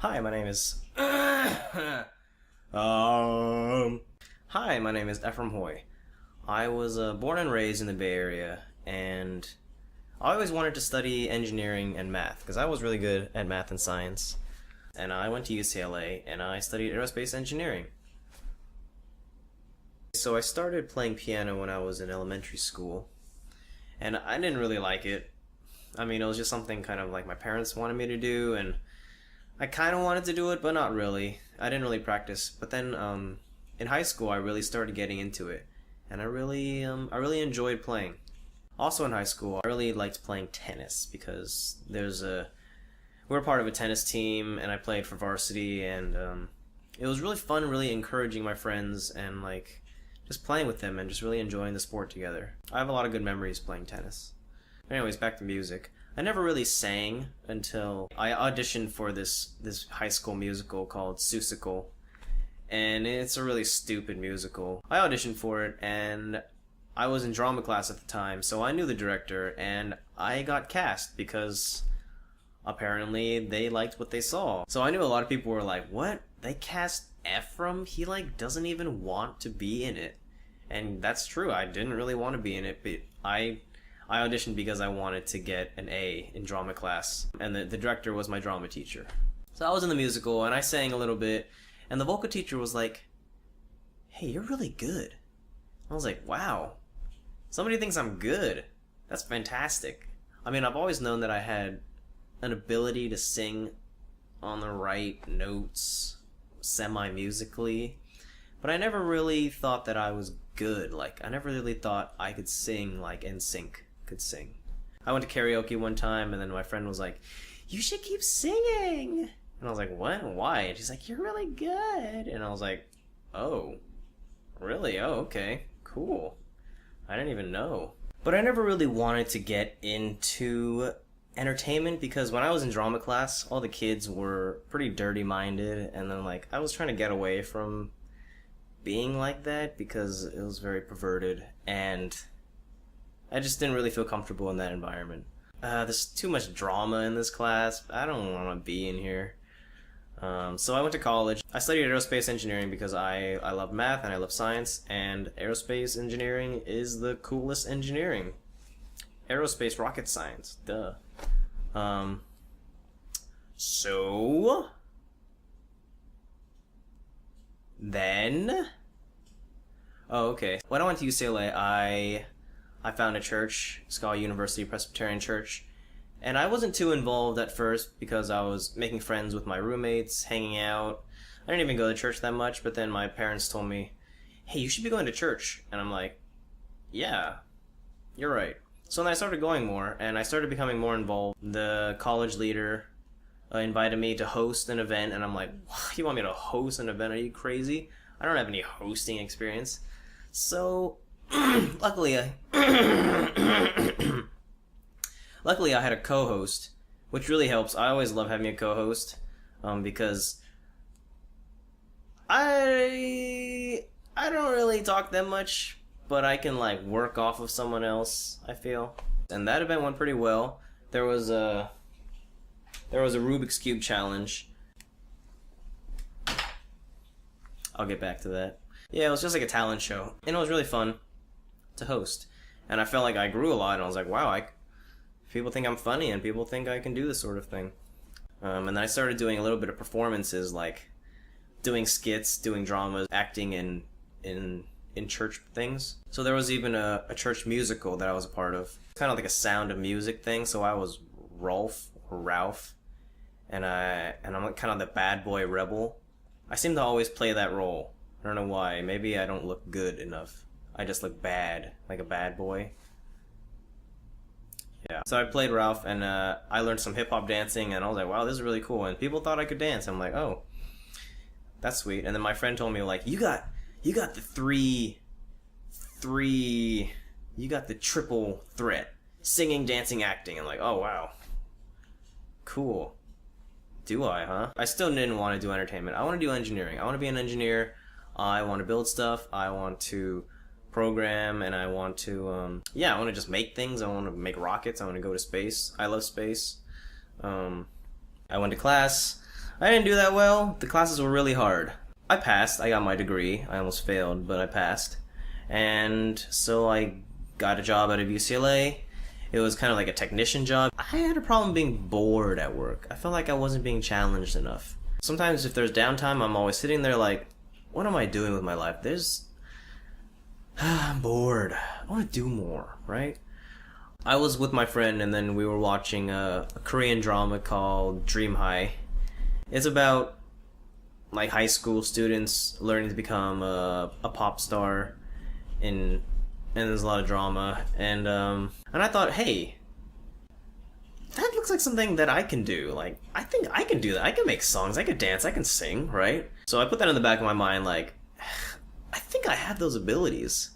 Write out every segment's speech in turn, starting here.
Hi, my name is Hi, my name is Ephraim Hui. I was born and raised in the Bay Area, and I always wanted to study engineering and math because I was really good at math and science. And I went to UCLA and I studied aerospace engineering. So I started playing piano when I was in elementary school, and I didn't really like it. I mean, it was just something kind of like my parents wanted me to do, and I kind of wanted to do it, but not really. I didn't really practice. But then in high school, I really started getting into it, and I really enjoyed playing. Also in high school, I really liked playing tennis because we're part of a tennis team, and I played for varsity, and it was really fun, really encouraging my friends, and like just playing with them and just really enjoying the sport together. I have a lot of good memories playing tennis. Anyways, back to music. I never really sang until I auditioned for this high school musical called Seussical, and it's a really stupid musical. I auditioned for it, and I was in drama class at the time, so I knew the director, and I got cast because apparently they liked what they saw. So I knew a lot of people were like, "What? They cast Ephraim? He like doesn't even want to be in it." And that's true. I didn't really want to be in it, but I auditioned because I wanted to get an A in drama class, and the director was my drama teacher. So I was in the musical, and I sang a little bit, and the vocal teacher was like, "Hey, you're really good." I was like, "Wow, somebody thinks I'm good. That's fantastic." I mean, I've always known that I had an ability to sing on the right notes, semi-musically, but I never really thought that I was good. Like, I never really thought I could sing like NSYNC could sing. I went to karaoke one time, and then my friend was like, "You should keep singing." And I was like, "What? Why?" And she's like, "You're really good." And I was like, "Oh, really? Oh, okay, cool. I didn't even know." But I never really wanted to get into entertainment because when I was in drama class, all the kids were pretty dirty-minded, and then like I was trying to get away from being like that because it was very perverted, and I just didn't really feel comfortable in that environment. There's too much drama in this class. I don't want to be in here. So I went to college. I studied aerospace engineering because I love math and I love science, and aerospace engineering is the coolest engineering. Aerospace rocket science, duh. So then, oh, okay. When I went to UCLA, I found a church. It's called University Presbyterian Church. And I wasn't too involved at first because I was making friends with my roommates, hanging out. I didn't even go to church that much, but then my parents told me, "Hey, you should be going to church." And I'm like, "Yeah, you're right." So then I started going more, and I started becoming more involved. The college leader invited me to host an event, and I'm like, "What? You want me to host an event? Are you crazy? I don't have any hosting experience." So luckily I had a co-host, which really helps. I always love having a co-host because I don't really talk that much, but I can like work off of someone else, I feel. And that event went pretty well. There was a Rubik's Cube challenge. I'll get back to that. Yeah, it was just like a talent show, and it was really fun to host. And I felt like I grew a lot, and I was like, wow, people think I'm funny, and people think I can do this sort of thing. And then I started doing a little bit of performances, like doing skits, doing dramas, acting in church things. So there was even a church musical that I was a part of. Kind of like a Sound of Music thing, so I was Rolf, or Ralph, and I'm kind of the bad boy rebel. I seem to always play that role. I don't know why. Maybe I don't look good enough. I just look bad, like a bad boy. Yeah. So I played Ralph, and I learned some hip-hop dancing, and I was like, wow, this is really cool. And people thought I could dance. I'm like, oh, that's sweet. And then my friend told me, like, you got the you got the triple threat. Singing, dancing, acting. I'm like, oh, wow. Cool. Do I, huh? I still didn't want to do entertainment. I want to do engineering. I want to be an engineer. I want to build stuff. I want to program, and I want to, I want to just make things. I want to make rockets. I want to go to space. I love space. I went to class. I didn't do that well. The classes were really hard. I passed. I got my degree. I almost failed, but I passed. And so I got a job out of UCLA. It was kind of like a technician job. I had a problem being bored at work. I felt like I wasn't being challenged enough. Sometimes if there's downtime, I'm always sitting there like, what am I doing with my life? I'm bored. I want to do more, right? I was with my friend and then we were watching a Korean drama called Dream High. It's about like high school students learning to become a pop star and there's a lot of drama and I thought, hey, that looks like something that I can do. Like, I think I can do that. I can make songs, I can dance, I can sing, right? So I put that in the back of my mind, like, I think I have those abilities.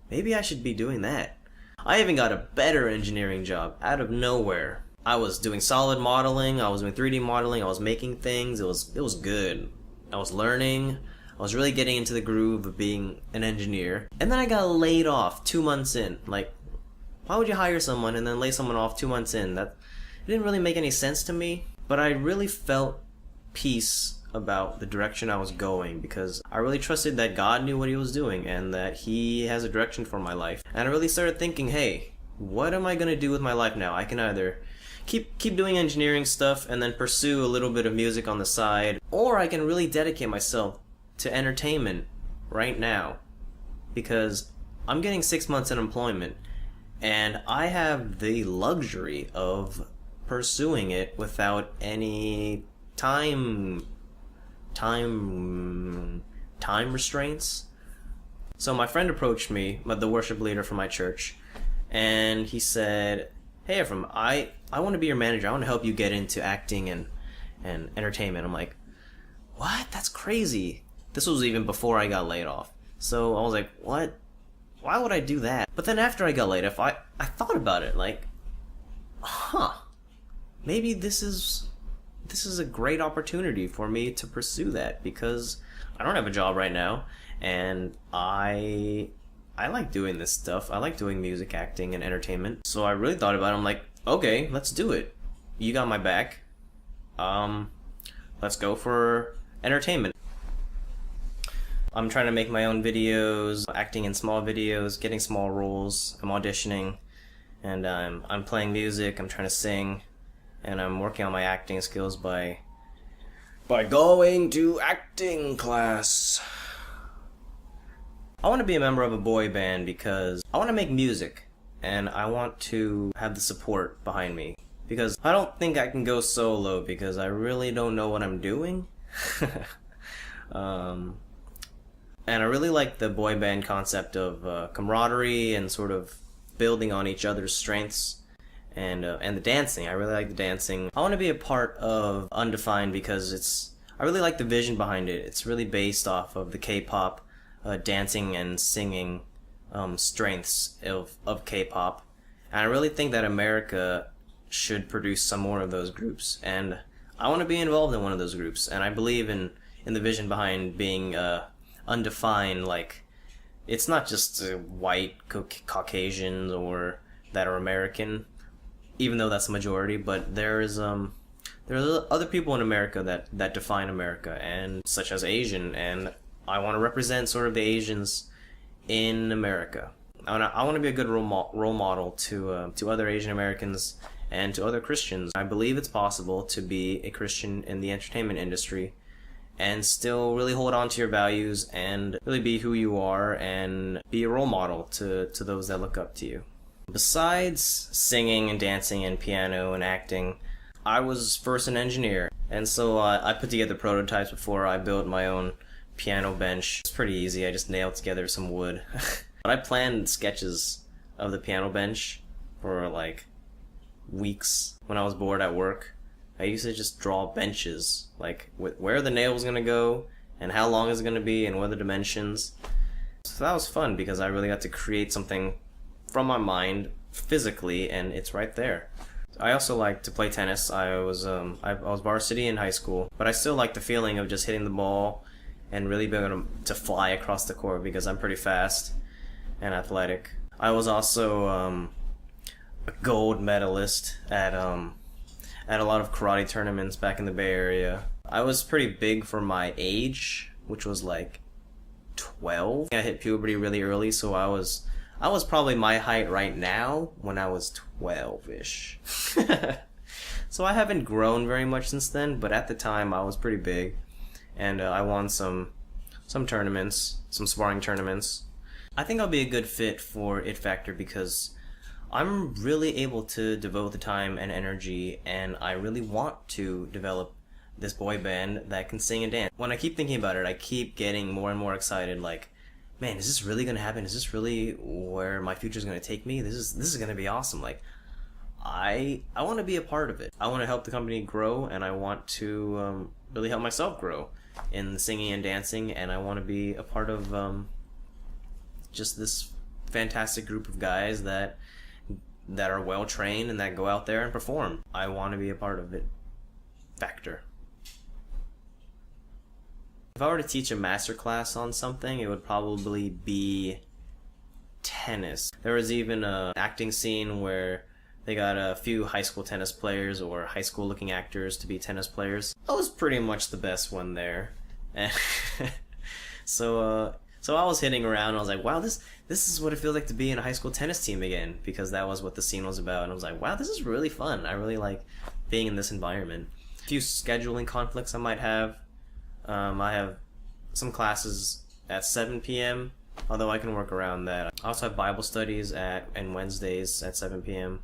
Maybe I should be doing that. I even got a better engineering job out of nowhere. I was doing solid modeling, I was doing 3D modeling, I was making things, it was good. I was learning, I was really getting into the groove of being an engineer. And then I got laid off 2 months in. Like, why would you hire someone and then lay someone off 2 months in? That it didn't really make any sense to me. But I really felt peace about the direction I was going because I really trusted that God knew what he was doing and that he has a direction for my life. And I really started thinking, hey, what am I going to do with my life now? I can either keep doing engineering stuff and then pursue a little bit of music on the side, or I can really dedicate myself to entertainment right now because I'm getting 6 months unemployment and I have the luxury of pursuing it without any time restraints. So my friend approached me, the worship leader for my church, and he said, hey Ephraim, I want to be your manager. I want to help you get into acting and entertainment. I'm like, what? That's crazy. This was even before I got laid off. So I was like, what? Why would I do that? But then after I got laid off, I thought about it, like, maybe this is a great opportunity for me to pursue that because I don't have a job right now and I like doing this stuff. I like doing music, acting, and entertainment. So I really thought about it. I'm like, okay, let's do it. You got my back. Let's go for entertainment. I'm trying to make my own videos, acting in small videos, getting small roles. I'm auditioning, and I'm playing music. I'm trying to sing, and I'm working on my acting skills by going to acting class. I want to be a member of a boy band because I want to make music, and I want to have the support behind me. Because I don't think I can go solo because I really don't know what I'm doing. And I really like the boy band concept of camaraderie and sort of building on each other's strengths and the dancing. I really like the dancing. I want to be a part of Undefined because I really like the vision behind it. It's really based off of the K-pop dancing and singing strengths of K-pop. And I really think that America should produce some more of those groups. And I want to be involved in one of those groups. And I believe in the vision behind being undefined. Like, it's not just white Caucasians or that are American, even though that's the majority, but there's other people in America that define America, and such as Asian, and I want to represent sort of the Asians in America. I want to be a good role model to other Asian Americans and to other Christians. I believe it's possible to be a Christian in the entertainment industry and still really hold on to your values and really be who you are and be a role model to those that look up to you. Besides singing and dancing and piano and acting, I was first an engineer, and so I put together prototypes before I built my own piano bench. It's pretty easy, I just nailed together some wood. But I planned sketches of the piano bench for like weeks when I was bored at work. I used to just draw benches, like with where the nail's gonna go and how long is it gonna be and what are the dimensions. So that was fun because I really got to create something from my mind physically, and it's right there. I also like to play tennis. I was varsity in high school, but I still like the feeling of just hitting the ball and really being able to fly across the court because I'm pretty fast and athletic. I was also a gold medalist at a lot of karate tournaments back in the Bay Area. I was pretty big for my age, which was like 12. I hit puberty really early, so I was probably my height right now when I was 12-ish. So I haven't grown very much since then, but at the time I was pretty big, and I won some tournaments, some sparring tournaments. I think I'll be a good fit for It Factor because I'm really able to devote the time and energy, and I really want to develop this boy band that can sing and dance. When I keep thinking about it, I keep getting more and more excited, like, man, is this really gonna happen? Is this really where my future's gonna take me? This is gonna be awesome. Like, I want to be a part of it. I want to help the company grow, and I want to really help myself grow in the singing and dancing, and I want to be a part of just this fantastic group of guys that are well trained and that go out there and perform. I want to be a part of It Factor. If I were to teach a master class on something, it would probably be tennis. There was even an acting scene where they got a few high school tennis players or high school looking actors to be tennis players. I was pretty much the best one there. So I was hitting around and I was like, wow, this is what it feels like to be in a high school tennis team again, because that was what the scene was about. And I was like, wow, this is really fun. I really like being in this environment. A few scheduling conflicts I might have. I have some classes at 7 p.m., although I can work around that. I also have Bible studies and Wednesdays at 7 p.m.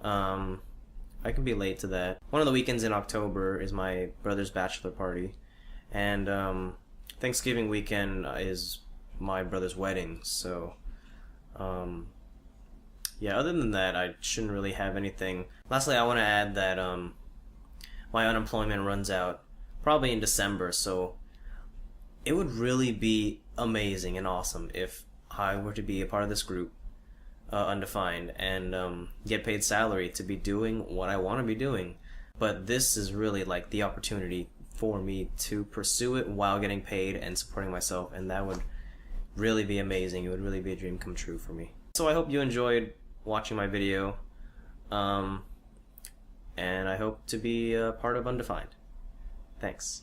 I can be late to that. One of the weekends in October is my brother's bachelor party, and Thanksgiving weekend is my brother's wedding. So yeah, other than that, I shouldn't really have anything. Lastly, I want to add that my unemployment runs out probably in December, so it would really be amazing and awesome if I were to be a part of this group, Undefined, and get paid salary to be doing what I want to be doing. But this is really like the opportunity for me to pursue it while getting paid and supporting myself, and that would really be amazing. It would really be a dream come true for me. So I hope you enjoyed watching my video, and I hope to be a part of Undefined. Thanks.